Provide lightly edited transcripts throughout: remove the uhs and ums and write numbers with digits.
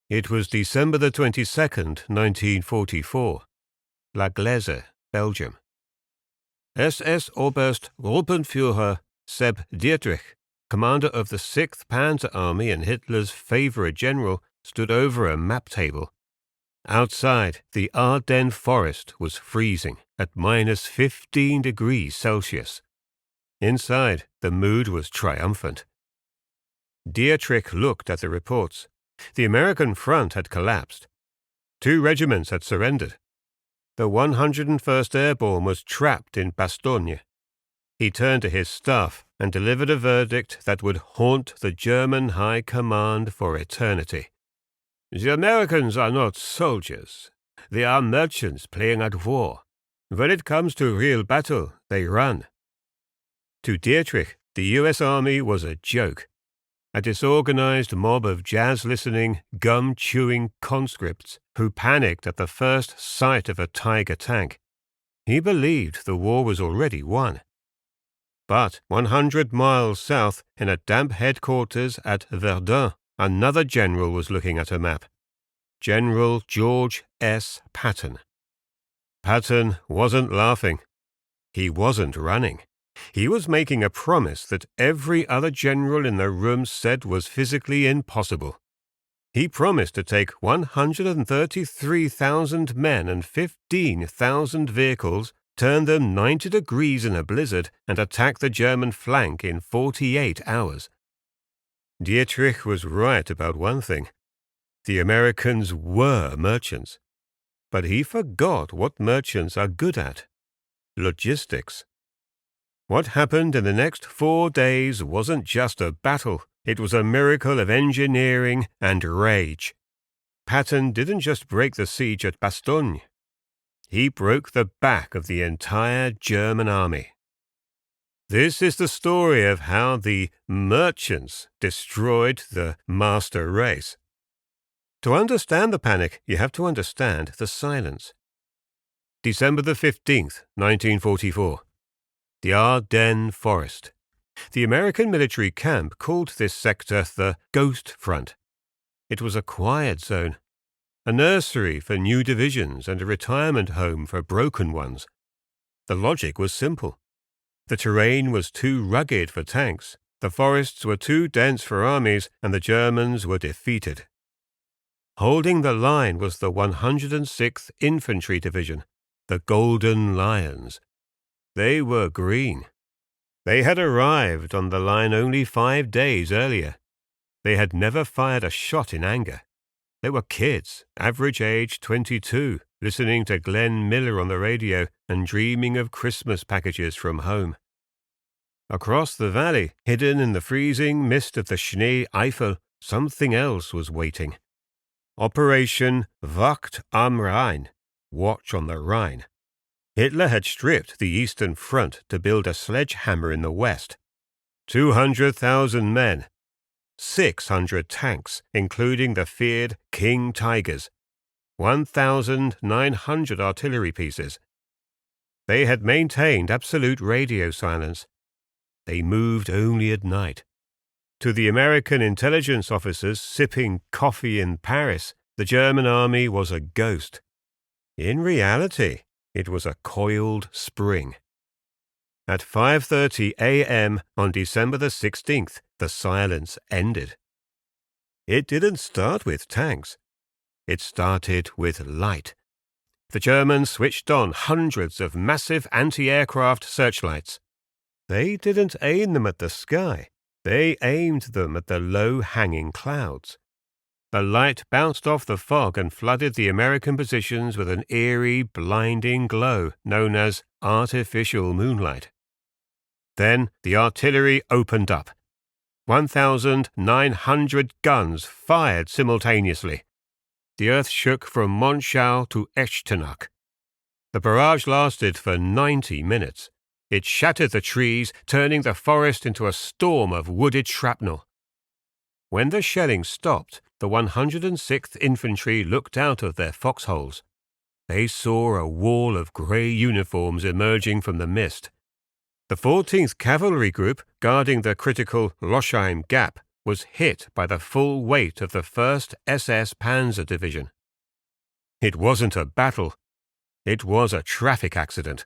It was December the 22nd, 1944. La Glaise, Belgium. SS Oberst Gruppenführer Seb Dietrich, commander of the 6th Panzer Army and Hitler's favorite general, stood over a map table. Outside, the Ardennes forest was freezing at minus 15 degrees Celsius. Inside, the mood was triumphant. Dietrich looked at the reports. The American front had collapsed. 2 regiments had surrendered. The 101st Airborne was trapped in Bastogne. He turned to his staff and delivered a verdict that would haunt the German High Command for eternity. The Americans are not soldiers. They are merchants playing at war. When it comes to real battle, they run. To Dietrich, the U.S. Army was a joke. A disorganized mob of jazz-listening, gum-chewing conscripts who panicked at the first sight of a Tiger tank. He believed the war was already won. But 100 miles south, in a damp headquarters at Verdun, another general was looking at a map. General George S. Patton. Patton wasn't laughing. He wasn't running. He was making a promise that every other general in the room said was physically impossible. He promised to take 133,000 men and 15,000 vehicles, turn them 90 degrees in a blizzard, and attack the German flank in 48 hours. Dietrich was right about one thing. The Americans were merchants. But he forgot what merchants are good at: logistics. What happened in the next 4 days wasn't just a battle, it was a miracle of engineering and rage. Patton didn't just break the siege at Bastogne. He broke the back of the entire German army. This is the story of how the merchants destroyed the master race. To understand the panic, you have to understand the silence. December the 15th, 1944. The Ardennes Forest. The American military camp called this sector the Ghost Front. It was a quiet zone, a nursery for new divisions and a retirement home for broken ones. The logic was simple. The terrain was too rugged for tanks, the forests were too dense for armies, and the Germans were defeated. Holding the line was the 106th Infantry Division, the Golden Lions. They were green. They had arrived on the line only 5 days earlier. They had never fired a shot in anger. They were kids, average age 22, listening to Glenn Miller on the radio and dreaming of Christmas packages from home. Across the valley, hidden in the freezing mist of the Schnee Eifel, something else was waiting. Operation Wacht am Rhein, Watch on the Rhine. Hitler had stripped the Eastern Front to build a sledgehammer in the west. 200,000 men, 600 tanks, including the feared King Tigers, 1,900 artillery pieces. They had maintained absolute radio silence. They moved only at night. To the American intelligence officers sipping coffee in Paris, the German army was a ghost. In reality, it was a coiled spring. At 5:30 a.m. on December the 16th, the silence ended. It didn't start with tanks. It started with light. The Germans switched on hundreds of massive anti-aircraft searchlights. They didn't aim them at the sky. They aimed them at the low-hanging clouds. The light bounced off the fog and flooded the American positions with an eerie, blinding glow known as artificial moonlight. Then the artillery opened up. 1,900 guns fired simultaneously. The earth shook from Monschau to Echternach. The barrage lasted for 90 minutes. It shattered the trees, turning the forest into a storm of wooded shrapnel. When the shelling stopped, the 106th Infantry looked out of their foxholes. They saw a wall of grey uniforms emerging from the mist. The 14th Cavalry Group, guarding the critical Losheim Gap, was hit by the full weight of the 1st SS Panzer Division. It wasn't a battle. It was a traffic accident.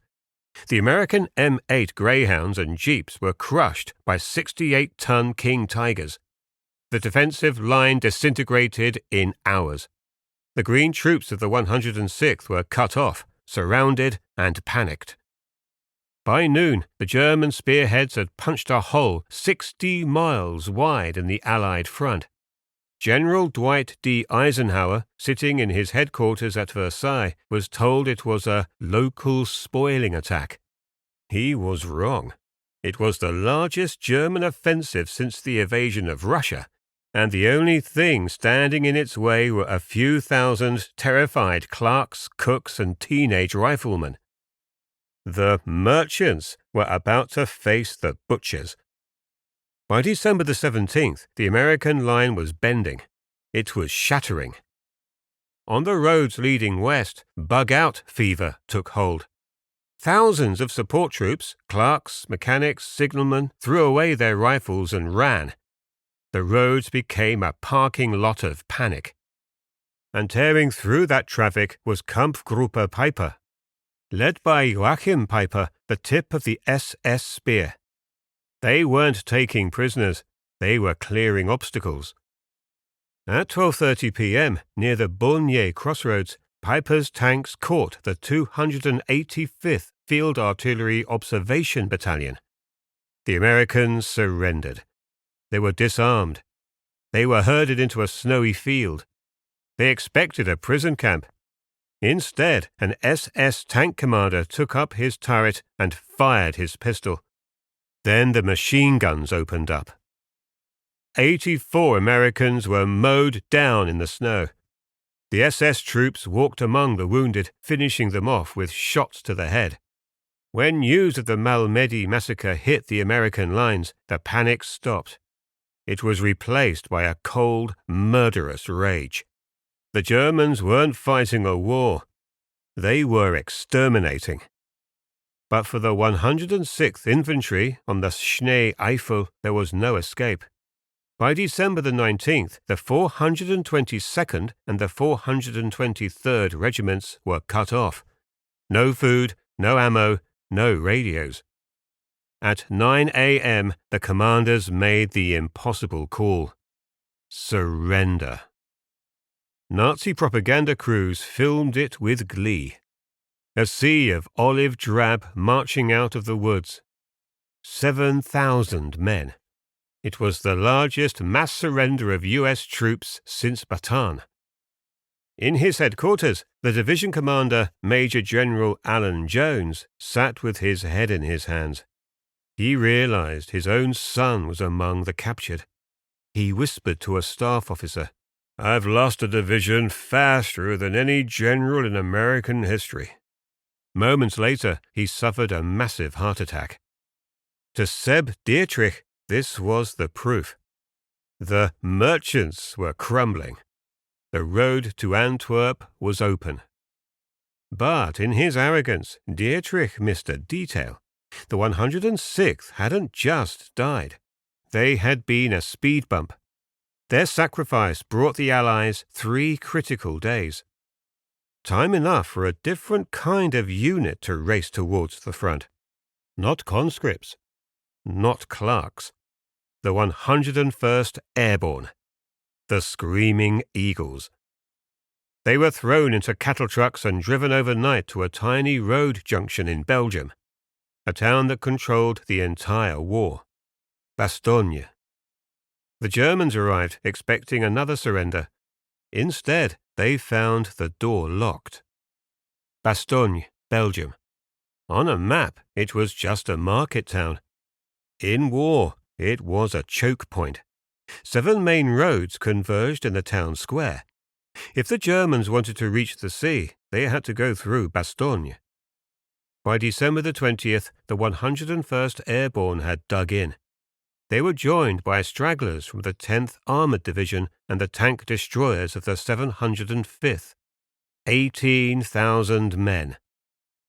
The American M8 Greyhounds and Jeeps were crushed by 68-ton King Tigers. The defensive line disintegrated in hours. The green troops of the 106th were cut off, surrounded, and panicked. By noon, the German spearheads had punched a hole 60 miles wide in the Allied front. General Dwight D. Eisenhower, sitting in his headquarters at Versailles, was told it was a local spoiling attack. He was wrong. It was the largest German offensive since the invasion of Russia, and the only thing standing in its way were a few thousand terrified clerks, cooks, and teenage riflemen. The merchants were about to face the butchers. By December the 17th, the American line was bending. It was shattering. On the roads leading west, bug-out fever took hold. Thousands of support troops, clerks, mechanics, signalmen, threw away their rifles and ran. The roads became a parking lot of panic. And tearing through that traffic was Kampfgruppe Peiper, led by Joachim Peiper, the tip of the SS Spear. They weren't taking prisoners, they were clearing obstacles. At 12:30 p.m., near the Beaunier crossroads, Peiper's tanks caught the 285th Field Artillery Observation Battalion. The Americans surrendered. They were disarmed. They were herded into a snowy field. They expected a prison camp. Instead, an SS tank commander took up his turret and fired his pistol. Then the machine guns opened up. 84 Americans were mowed down in the snow. The SS troops walked among the wounded, finishing them off with shots to the head. When news of the Malmedy massacre hit the American lines, the panic stopped. It was replaced by a cold, murderous rage. The Germans weren't fighting a war. They were exterminating. But for the 106th Infantry on the Schnee Eifel, there was no escape. By December the 19th, the 422nd and the 423rd Regiments were cut off. No food, no ammo, no radios. At 9 a.m., the commanders made the impossible call. Surrender. Nazi propaganda crews filmed it with glee. A sea of olive drab marching out of the woods. 7,000 men. It was the largest mass surrender of U.S. troops since Patton. In his headquarters, the division commander, Major General Alan Jones, sat with his head in his hands. He realized his own son was among the captured. He whispered to a staff officer, "I've lost a division faster than any general in American history." Moments later, he suffered a massive heart attack. To Seb Dietrich, this was the proof. The merchants were crumbling. The road to Antwerp was open. But in his arrogance, Dietrich missed a detail. The 106th hadn't just died. They had been a speed bump. Their sacrifice brought the Allies 3 critical days. Time enough for a different kind of unit to race towards the front. Not conscripts. Not clerks. The 101st Airborne. The Screaming Eagles. They were thrown into cattle trucks and driven overnight to a tiny road junction in Belgium, a town that controlled the entire war. Bastogne. The Germans arrived expecting another surrender. Instead, they found the door locked. Bastogne, Belgium. On a map, it was just a market town. In war, it was a choke point. 7 main roads converged in the town square. If the Germans wanted to reach the sea, they had to go through Bastogne. By December the 20th, the 101st Airborne had dug in. They were joined by stragglers from the 10th Armoured Division and the tank destroyers of the 705th. 18,000 men,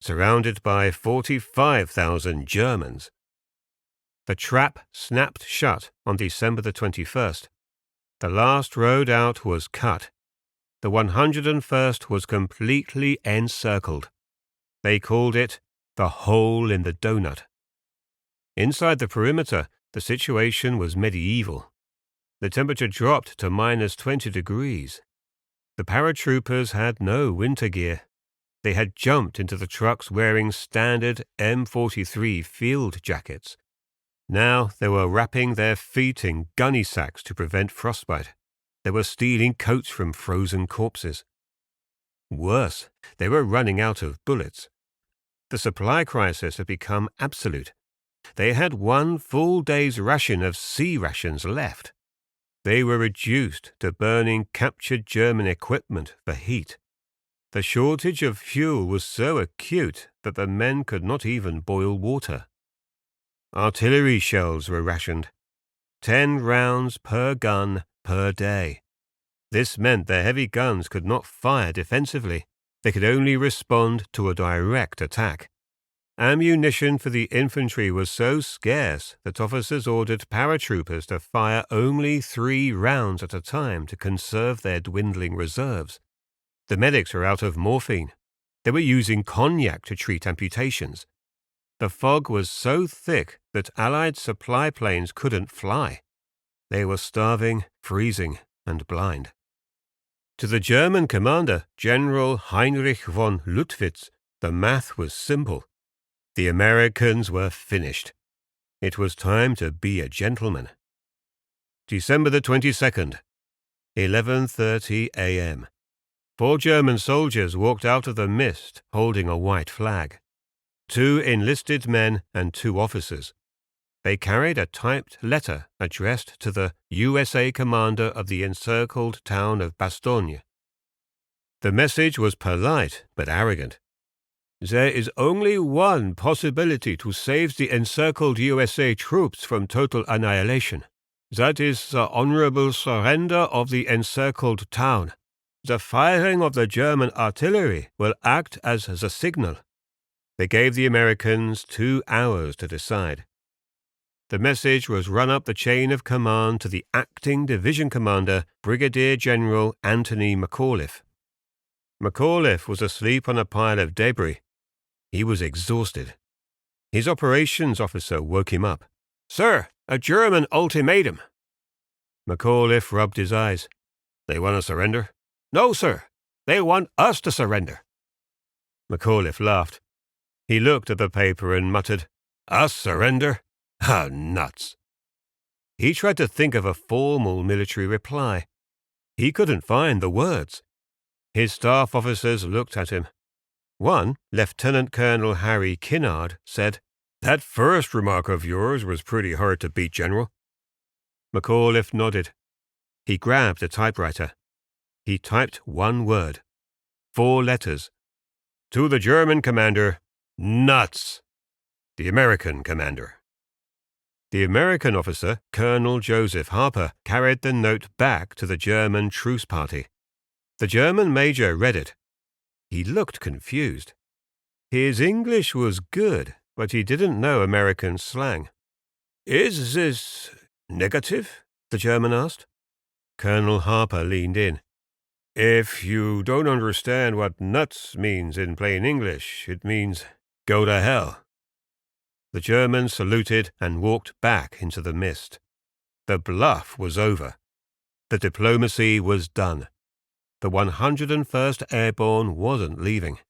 surrounded by 45,000 Germans. The trap snapped shut on December the 21st. The last road out was cut. The 101st was completely encircled. They called it the hole in the donut. Inside the perimeter, the situation was medieval. The temperature dropped to minus 20 degrees. The paratroopers had no winter gear. They had jumped into the trucks wearing standard M43 field jackets. Now they were wrapping their feet in gunny sacks to prevent frostbite. They were stealing coats from frozen corpses. Worse, they were running out of bullets. The supply crisis had become absolute. They had 1 full day's ration of sea rations left. They were reduced to burning captured German equipment for heat. The shortage of fuel was so acute that the men could not even boil water. Artillery shells were rationed. 10 rounds per gun per day. This meant the heavy guns could not fire defensively. They could only respond to a direct attack. Ammunition for the infantry was so scarce that officers ordered paratroopers to fire only 3 rounds at a time to conserve their dwindling reserves. The medics were out of morphine. They were using cognac to treat amputations. The fog was so thick that Allied supply planes couldn't fly. They were starving, freezing, and blind. To the German commander, General Heinrich von Luttwitz, the math was simple. The Americans were finished. It was time to be a gentleman. December the 22nd, 11:30 a.m. 4 German soldiers walked out of the mist holding a white flag. 2 enlisted men and 2 officers. They carried a typed letter addressed to the USA commander of the encircled town of Bastogne. The message was polite but arrogant. There is only one possibility to save the encircled USA troops from total annihilation. That is the honorable surrender of the encircled town. The firing of the German artillery will act as the signal. They gave the Americans 2 hours to decide. The message was run up the chain of command to the acting division commander, Brigadier General Anthony McAuliffe. McAuliffe was asleep on a pile of debris. He was exhausted. His operations officer woke him up. "Sir, a German ultimatum." McAuliffe rubbed his eyes. "They want to surrender?" "No, sir. They want us to surrender." McAuliffe laughed. He looked at the paper and muttered, "Us surrender? Ah, nuts." He tried to think of a formal military reply. He couldn't find the words. His staff officers looked at him. One, Lieutenant Colonel Harry Kinnard, said, "That first remark of yours was pretty hard to beat, General." McAuliffe nodded. He grabbed a typewriter. He typed 1 word. 4 letters. To the German commander, nuts. The American commander. The American officer, Colonel Joseph Harper, carried the note back to the German truce party. The German major read it. He looked confused. His English was good, but he didn't know American slang. "Is this negative?" the German asked. Colonel Harper leaned in. "If you don't understand what nuts means in plain English, it means go to hell." The German saluted and walked back into the mist. The bluff was over. The diplomacy was done. The 101st Airborne wasn't leaving.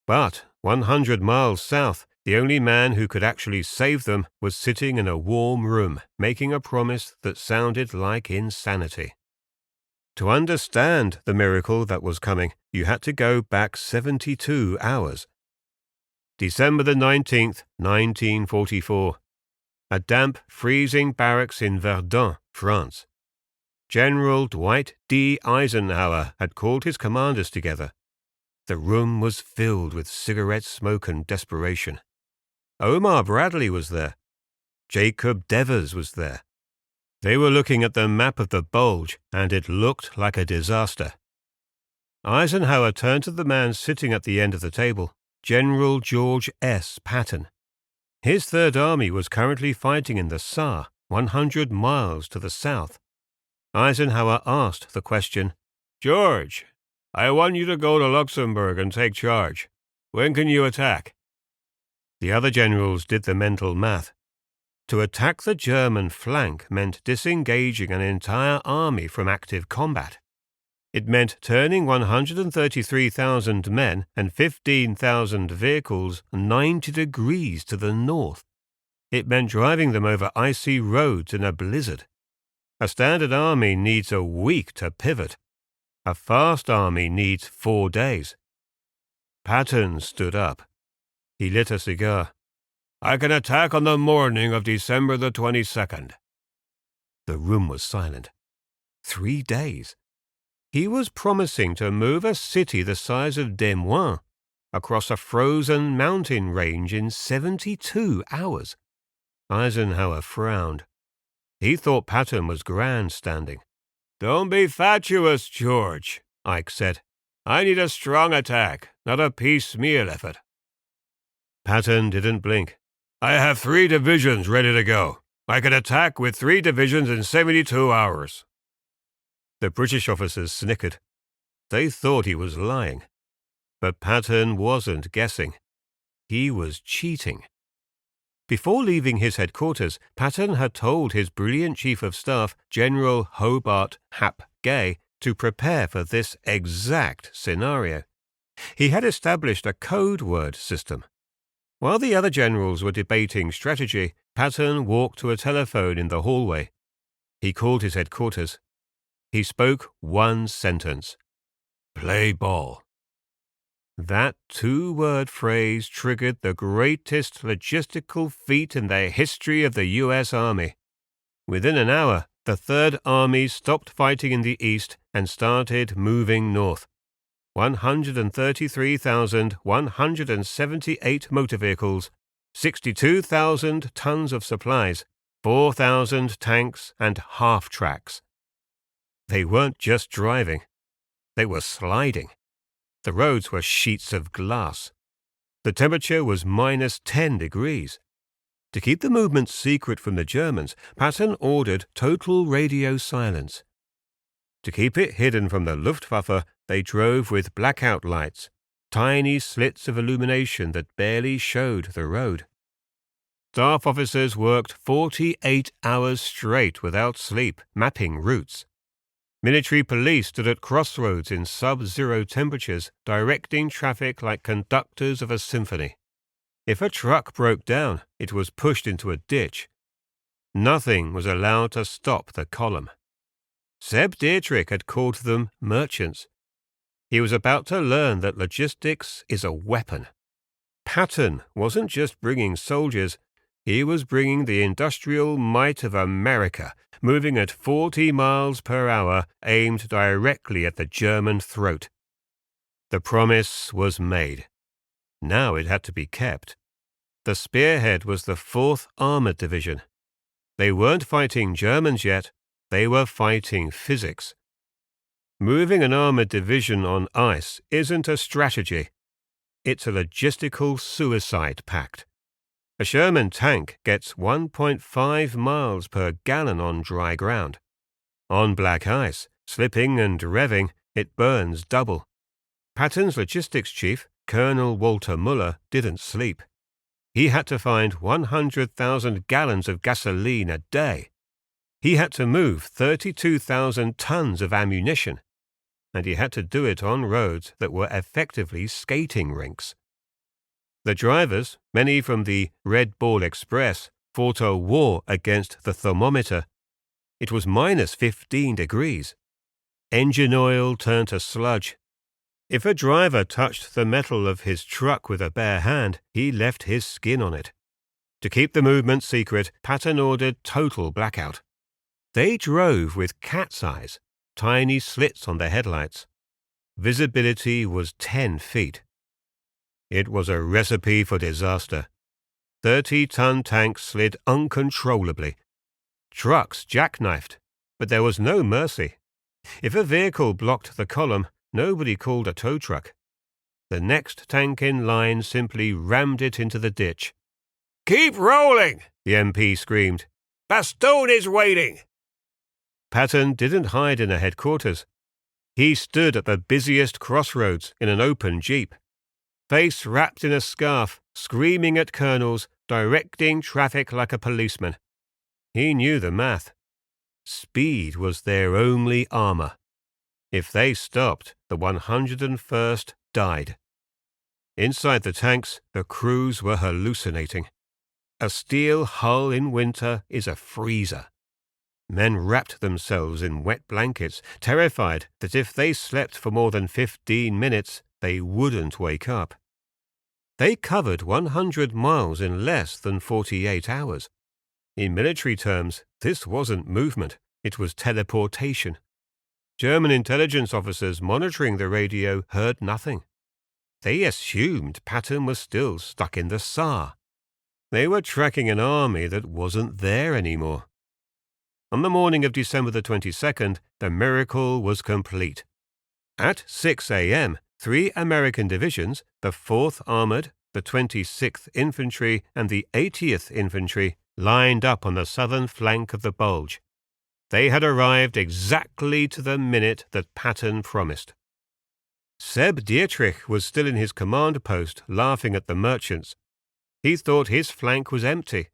But 100 miles south, the only man who could actually save them was sitting in a warm room, making a promise that sounded like insanity. To understand the miracle that was coming, you had to go back 72 hours. December the 19th, 1944. A damp, freezing barracks in Verdun, France. General Dwight D. Eisenhower had called his commanders together. The room was filled with cigarette smoke and desperation. Omar Bradley was there. Jacob Devers was there. They were looking at the map of the bulge, and it looked like a disaster. Eisenhower turned to the man sitting at the end of the table, General George S. Patton. His Third Army was currently fighting in the Saar, 100 miles to the south. Eisenhower asked the question, "George, I want you to go to Luxembourg and take charge. When can you attack?" The other generals did the mental math. To attack the German flank meant disengaging an entire army from active combat. It meant turning 133,000 men and 15,000 vehicles 90 degrees to the north. It meant driving them over icy roads in a blizzard. A standard army needs a week to pivot. A fast army needs 4 days. Patton stood up. He lit a cigar. "I can attack on the morning of December the 22nd. The room was silent. 3 days. He was promising to move a city the size of Des Moines across a frozen mountain range in 72 hours. Eisenhower frowned. He thought Patton was grandstanding. "Don't be fatuous, George," Ike said. "I need a strong attack, not a piecemeal effort." Patton didn't blink. "I have 3 divisions ready to go. I can attack with 3 divisions in 72 hours. The British officers snickered. They thought he was lying. But Patton wasn't guessing. He was cheating. Before leaving his headquarters, Patton had told his brilliant chief of staff, General Hobart Hap Gay, to prepare for this exact scenario. He had established a code word system. While the other generals were debating strategy, Patton walked to a telephone in the hallway. He called his headquarters. He spoke one sentence. "Play ball." That 2-word phrase triggered the greatest logistical feat in the history of the U.S. Army. Within an hour, the Third Army stopped fighting in the east and started moving north. 133,178 motor vehicles, 62,000 tons of supplies, 4,000 tanks and half-tracks. They weren't just driving. They were sliding. The roads were sheets of glass. The temperature was -10 degrees. To keep the movement secret from the Germans, Patton ordered total radio silence. To keep it hidden from the Luftwaffe, they drove with blackout lights, tiny slits of illumination that barely showed the road. Staff officers worked 48 hours straight without sleep, mapping routes. Military police stood at crossroads in sub-zero temperatures, directing traffic like conductors of a symphony. If a truck broke down, it was pushed into a ditch. Nothing was allowed to stop the column. Seb Dietrich had called them merchants. He was about to learn that logistics is a weapon. Patton wasn't just bringing soldiers, he was bringing the industrial might of America, moving at 40 miles per hour, aimed directly at the German throat. The promise was made. Now it had to be kept. The spearhead was the 4th Armored Division. They weren't fighting Germans yet, they were fighting physics. Moving an armored division on ice isn't a strategy. It's a logistical suicide pact. A Sherman tank gets 1.5 miles per gallon on dry ground. On black ice, slipping and revving, it burns double. Patton's logistics chief, Colonel Walter Muller, didn't sleep. He had to find 100,000 gallons of gasoline a day. He had to move 32,000 tons of ammunition. And he had to do it on roads that were effectively skating rinks. The drivers, many from the Red Ball Express, fought a war against the thermometer. It was -15 degrees. Engine oil turned to sludge. If a driver touched the metal of his truck with a bare hand, he left his skin on it. To keep the movement secret, Patton ordered total blackout. They drove with cat's eyes, tiny slits on their headlights. Visibility was 10 feet. It was a recipe for disaster. 30-ton tanks slid uncontrollably. Trucks jackknifed, but there was no mercy. If a vehicle blocked the column, nobody called a tow truck. The next tank in line simply rammed it into the ditch. "Keep rolling," the MP screamed. "Bastogne is waiting." Patton didn't hide in a headquarters. He stood at the busiest crossroads in an open jeep, face wrapped in a scarf, screaming at colonels, directing traffic like a policeman. He knew the math. Speed was their only armor. If they stopped, the 101st died. Inside the tanks, the crews were hallucinating. A steel hull in winter is a freezer. Men wrapped themselves in wet blankets, terrified that if they slept for more than 15 minutes, they wouldn't wake up. They covered 100 miles in less than 48 hours. In military terms, this wasn't movement, it was teleportation. German intelligence officers monitoring the radio heard nothing. They assumed Patton was still stuck in the Saar. They were tracking an army that wasn't there anymore. On the morning of December the 22nd, the miracle was complete. At 6 a.m., 3 American divisions, the 4th Armored, the 26th Infantry, and the 80th Infantry, lined up on the southern flank of the Bulge. They had arrived exactly to the minute that Patton promised. Seb Dietrich was still in his command post, laughing at the merchants. He thought his flank was empty.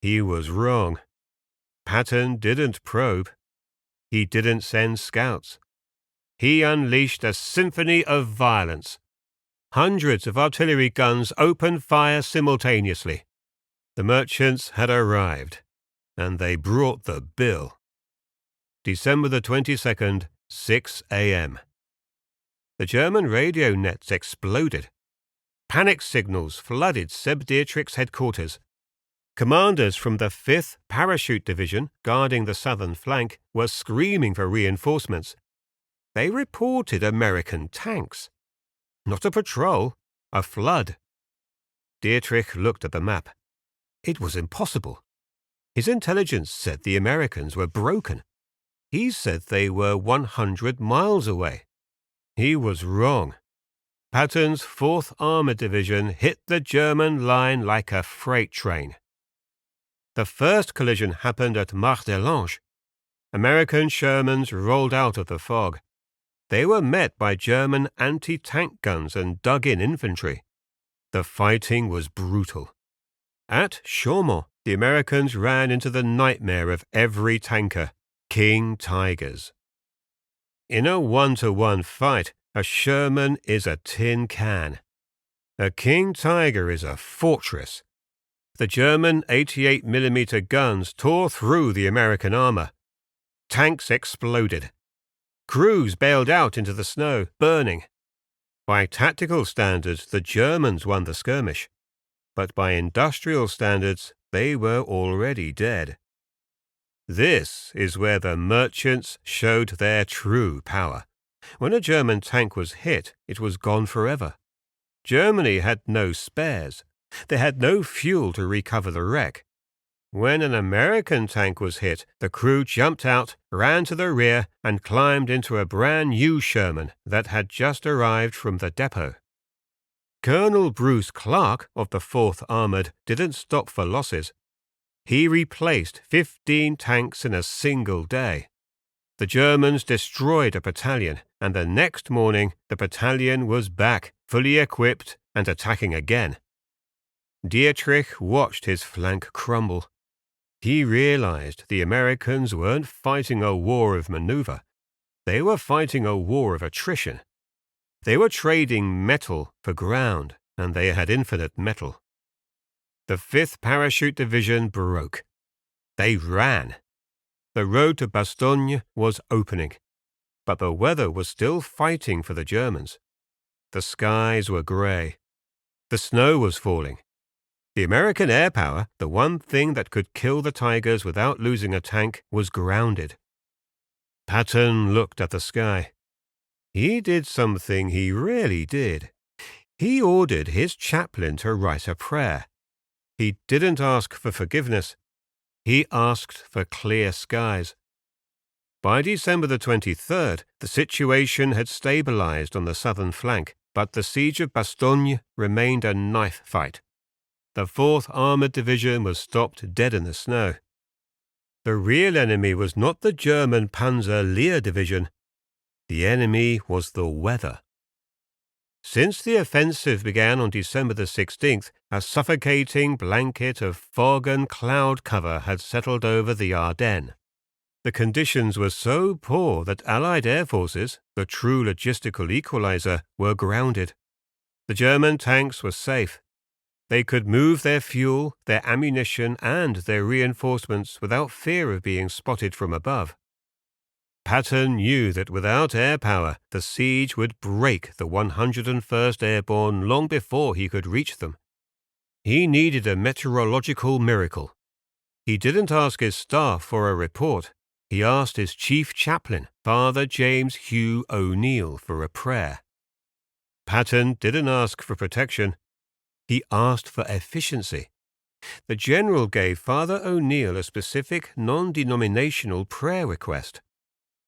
He was wrong. Patton didn't probe. He didn't send scouts. He unleashed a symphony of violence. Hundreds of artillery guns opened fire simultaneously. The merchants had arrived, and they brought the bill. December the 22nd, 6 a.m. The German radio nets exploded. Panic signals flooded Seb Dietrich's headquarters. Commanders from the 5th Parachute Division, guarding the southern flank, were screaming for reinforcements. They reported American tanks. Not a patrol, a flood. Dietrich looked at the map. It was impossible. His intelligence said the Americans were broken. He said they were 100 miles away. He was wrong. Patton's 4th Armored Division hit the German line like a freight train. The first collision happened at Martelange. American Shermans rolled out of the fog. They were met by German anti-tank guns and dug-in infantry. The fighting was brutal. At Chaumont, the Americans ran into the nightmare of every tanker, King Tigers. In a 1-to-1 fight, a Sherman is a tin can. A King Tiger is a fortress. The German 88mm guns tore through the American armor. Tanks exploded. Crews bailed out into the snow, burning. By tactical standards, the Germans won the skirmish. But by industrial standards, they were already dead. This is where the merchants showed their true power. When a German tank was hit, it was gone forever. Germany had no spares. They had no fuel to recover the wreck. When an American tank was hit, the crew jumped out, ran to the rear, and climbed into a brand new Sherman that had just arrived from the depot. Colonel Bruce Clark of the 4th Armored didn't stop for losses. He replaced 15 tanks in a single day. The Germans destroyed a battalion, and the next morning the battalion was back, fully equipped, and attacking again. Dietrich watched his flank crumble. He realized the Americans weren't fighting a war of maneuver. They were fighting a war of attrition. They were trading metal for ground, and they had infinite metal. The 5th Parachute Division broke. They ran. The road to Bastogne was opening, but the weather was still fighting for the Germans. The skies were grey. The snow was falling. The American air power, the one thing that could kill the Tigers without losing a tank, was grounded. Patton looked at the sky. He did something he rarely did. He ordered his chaplain to write a prayer. He didn't ask for forgiveness. He asked for clear skies. By December the 23rd, the situation had stabilized on the southern flank, but the siege of Bastogne remained a knife fight. The 4th Armored Division was stopped dead in the snow. The real enemy was not the German Panzer-Lehr Division. The enemy was the weather. Since the offensive began on December the 16th, a suffocating blanket of fog and cloud cover had settled over the Ardennes. The conditions were so poor that Allied air forces, the true logistical equalizer, were grounded. The German tanks were safe. They could move their fuel, their ammunition, and their reinforcements without fear of being spotted from above. Patton knew that without air power, the siege would break the 101st Airborne long before he could reach them. He needed a meteorological miracle. He didn't ask his staff for a report. He asked his chief chaplain, Father James Hugh O'Neill, for a prayer. Patton didn't ask for protection. He asked for efficiency. The general gave Father O'Neill a specific non-denominational prayer request.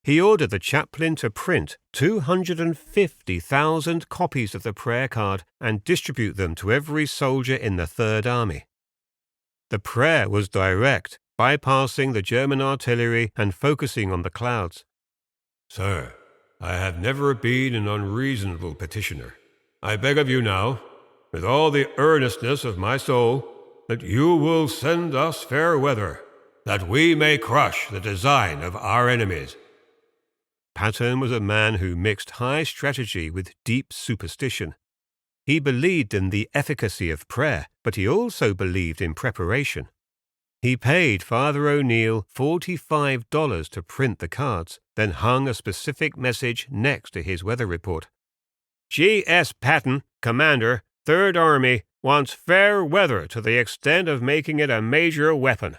He ordered the chaplain to print 250,000 copies of the prayer card and distribute them to every soldier in the Third Army. The prayer was direct, bypassing the German artillery and focusing on the clouds. Sir, I have never been an unreasonable petitioner. I beg of you now, with all the earnestness of my soul, that you will send us fair weather, that we may crush the design of our enemies. Patton was a man who mixed high strategy with deep superstition. He believed in the efficacy of prayer, but he also believed in preparation. He paid Father O'Neill $45 to print the cards, then hung a specific message next to his weather report. G.S. Patton, Commander, 3rd Army, wants fair weather to the extent of making it a major weapon.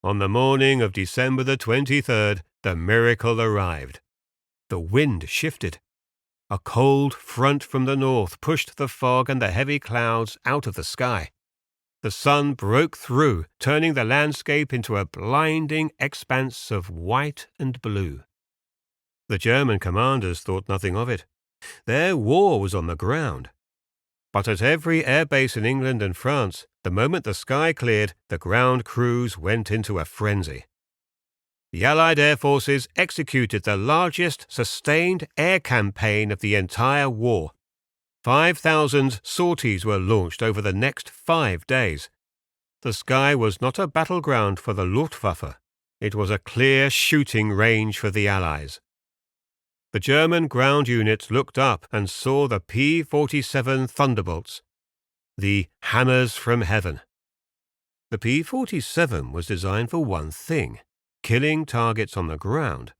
On the morning of December the 23rd, the miracle arrived. The wind shifted. A cold front from the north pushed the fog and the heavy clouds out of the sky. The sun broke through, turning the landscape into a blinding expanse of white and blue. The German commanders thought nothing of it. Their war was on the ground. But at every air base in England and France, the moment the sky cleared, the ground crews went into a frenzy. The Allied air forces executed the largest sustained air campaign of the entire war. 5,000 sorties were launched over the next 5 days. The sky was not a battleground for the Luftwaffe. It was a clear shooting range for the Allies. The German ground units looked up and saw the P-47 Thunderbolts, the hammers from heaven. The P-47 was designed for one thing: killing targets on the ground.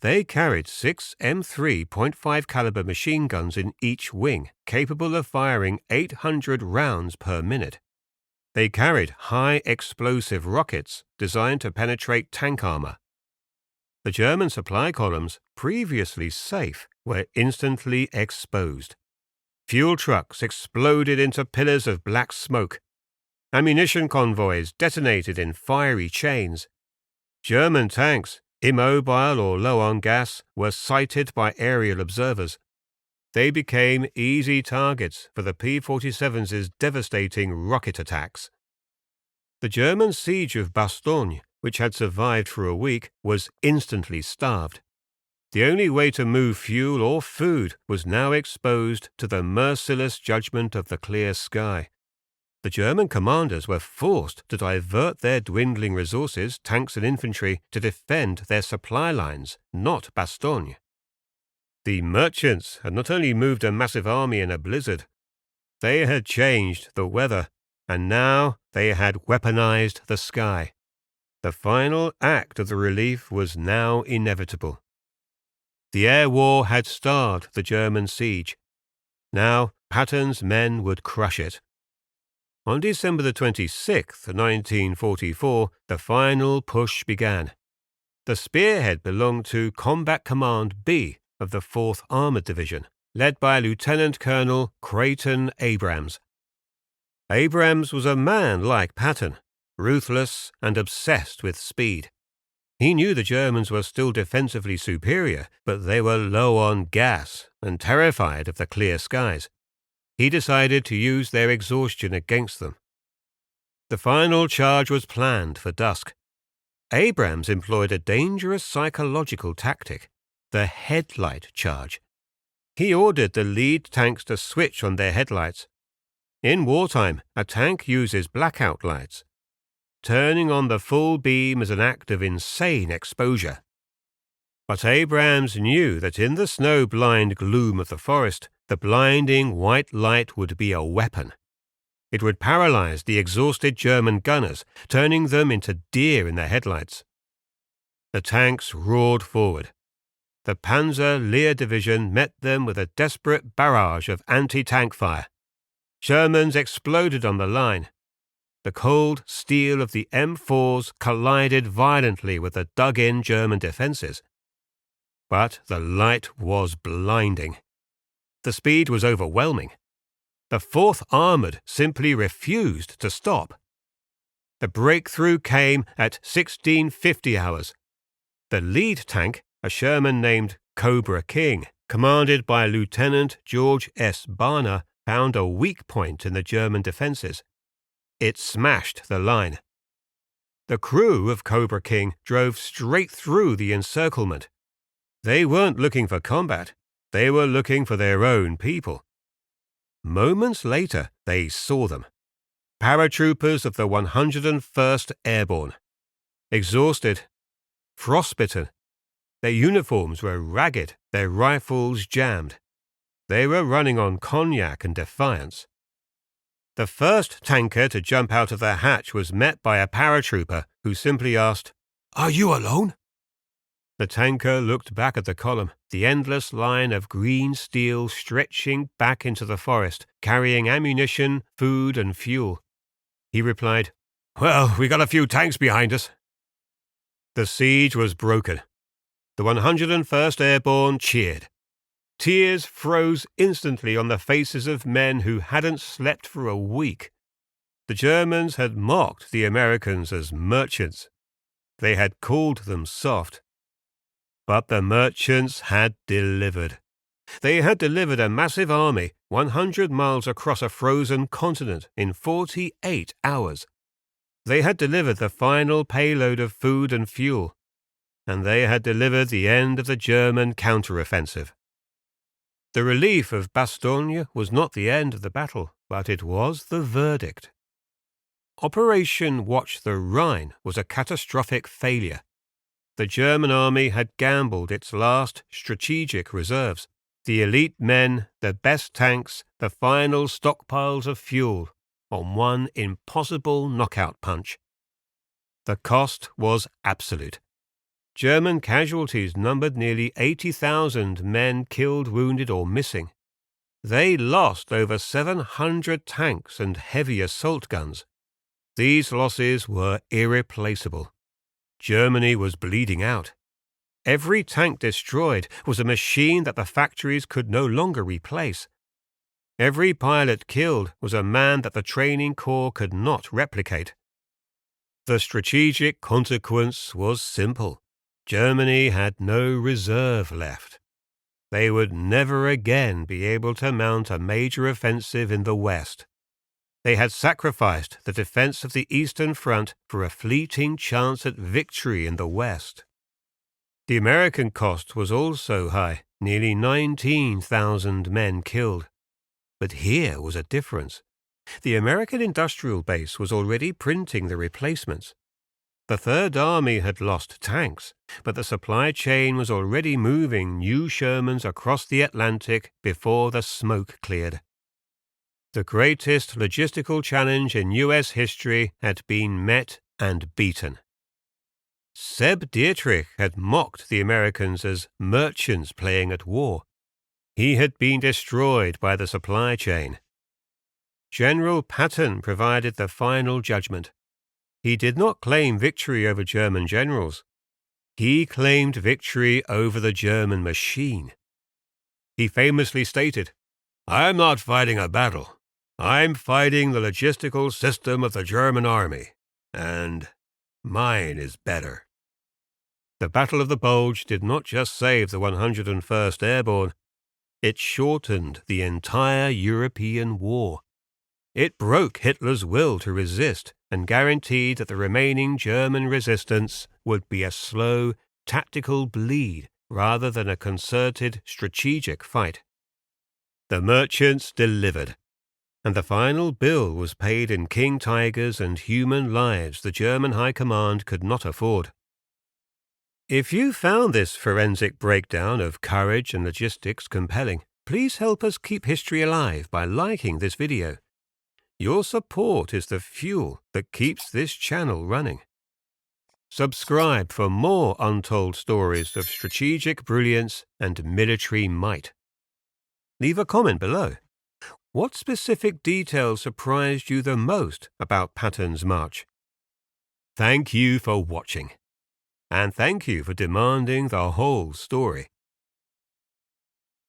They carried 6 M3.5 caliber machine guns in each wing, capable of firing 800 rounds per minute. They carried high explosive rockets designed to penetrate tank armor. The German supply columns, previously safe, were instantly exposed. Fuel trucks exploded into pillars of black smoke. Ammunition convoys detonated in fiery chains. German tanks, immobile or low on gas, were sighted by aerial observers. They became easy targets for the P-47's devastating rocket attacks. The German siege of Bastogne, which had survived for a week, was instantly starved. The only way to move fuel or food was now exposed to the merciless judgment of the clear sky. The German commanders were forced to divert their dwindling resources, tanks and infantry, to defend their supply lines, not Bastogne. The merchants had not only moved a massive army in a blizzard, they had changed the weather, and now they had weaponized the sky. The final act of the relief was now inevitable. The air war had starved the German siege. Now Patton's men would crush it. On December the 26th, 1944, the final push began. The spearhead belonged to Combat Command B of the 4th Armored Division, led by Lieutenant Colonel Creighton Abrams. Abrams was a man like Patton, ruthless and obsessed with speed. He knew the Germans were still defensively superior, but they were low on gas and terrified of the clear skies. he decided to use their exhaustion against them. The final charge was planned for dusk. Abrams employed a dangerous psychological tactic, the headlight charge. He ordered the lead tanks to switch on their headlights. In wartime, a tank uses blackout lights. Turning on the full beam is an act of insane exposure. But Abrams knew that in the snow-blind gloom of the forest, the blinding white light would be a weapon. It would paralyze the exhausted German gunners, turning them into deer in their headlights. The tanks roared forward. The Panzer Lehr Division met them with a desperate barrage of anti-tank fire. Shermans exploded on the line. The cold steel of the M4s collided violently with the dug-in German defenses. But the light was blinding. The speed was overwhelming. The 4th Armoured simply refused to stop. The breakthrough came at 1650 hours. The lead tank, a Sherman named Cobra King, commanded by Lieutenant George S. Barner, found a weak point in the German defenses. It smashed the line. The crew of Cobra King drove straight through the encirclement. They weren't looking for combat. They were looking for their own people. Moments later, they saw them. Paratroopers of the 101st Airborne. Exhausted, frostbitten. Their uniforms were ragged, their rifles jammed. They were running on cognac and defiance. The first tanker to jump out of the hatch was met by a paratrooper who simply asked, "Are you alone?" The tanker looked back at the column, the endless line of green steel stretching back into the forest, carrying ammunition, food, and fuel. He replied, "Well, we got a few tanks behind us." The siege was broken. The 101st Airborne cheered. Tears froze instantly on the faces of men who hadn't slept for a week. The Germans had mocked the Americans as merchants. They had called them soft. But the merchants had delivered. They had delivered a massive army 100 miles across a frozen continent in 48 hours. They had delivered the final payload of food and fuel. And they had delivered the end of the German counteroffensive. The relief of Bastogne was not the end of the battle, but it was the verdict. Operation Watch the Rhine was a catastrophic failure. The German army had gambled its last strategic reserves, the elite men, the best tanks, the final stockpiles of fuel, on one impossible knockout punch. The cost was absolute. German casualties numbered nearly 80,000 men killed, wounded, or missing. They lost over 700 tanks and heavy assault guns. These losses were irreplaceable. Germany was bleeding out. Every tank destroyed was a machine that the factories could no longer replace. Every pilot killed was a man that the training corps could not replicate. The strategic consequence was simple. Germany had no reserve left. They would never again be able to mount a major offensive in the West. They had sacrificed the defense of the Eastern Front for a fleeting chance at victory in the West. The American cost was also high, nearly 19,000 men killed. But here was a difference. The American industrial base was already printing the replacements. The Third Army had lost tanks, but the supply chain was already moving new Shermans across the Atlantic before the smoke cleared. The greatest logistical challenge in U.S. history had been met and beaten. Seb Dietrich had mocked the Americans as merchants playing at war. He had been destroyed by the supply chain. General Patton provided the final judgment. He did not claim victory over German generals. He claimed victory over the German machine. He famously stated, "I'm not fighting a battle. I'm fighting the logistical system of the German army, and mine is better." The Battle of the Bulge did not just save the 101st Airborne. It shortened the entire European war. It broke Hitler's will to resist and guaranteed that the remaining German resistance would be a slow, tactical bleed rather than a concerted, strategic fight. The merchants delivered, and the final bill was paid in king tigers and human lives the German High Command could not afford. If you found this forensic breakdown of courage and logistics compelling, please help us keep history alive by liking this video. Your support is the fuel that keeps this channel running. Subscribe for more untold stories of strategic brilliance and military might. Leave a comment below. What specific details surprised you the most about Patton's march? Thank you for watching. And thank you for demanding the whole story.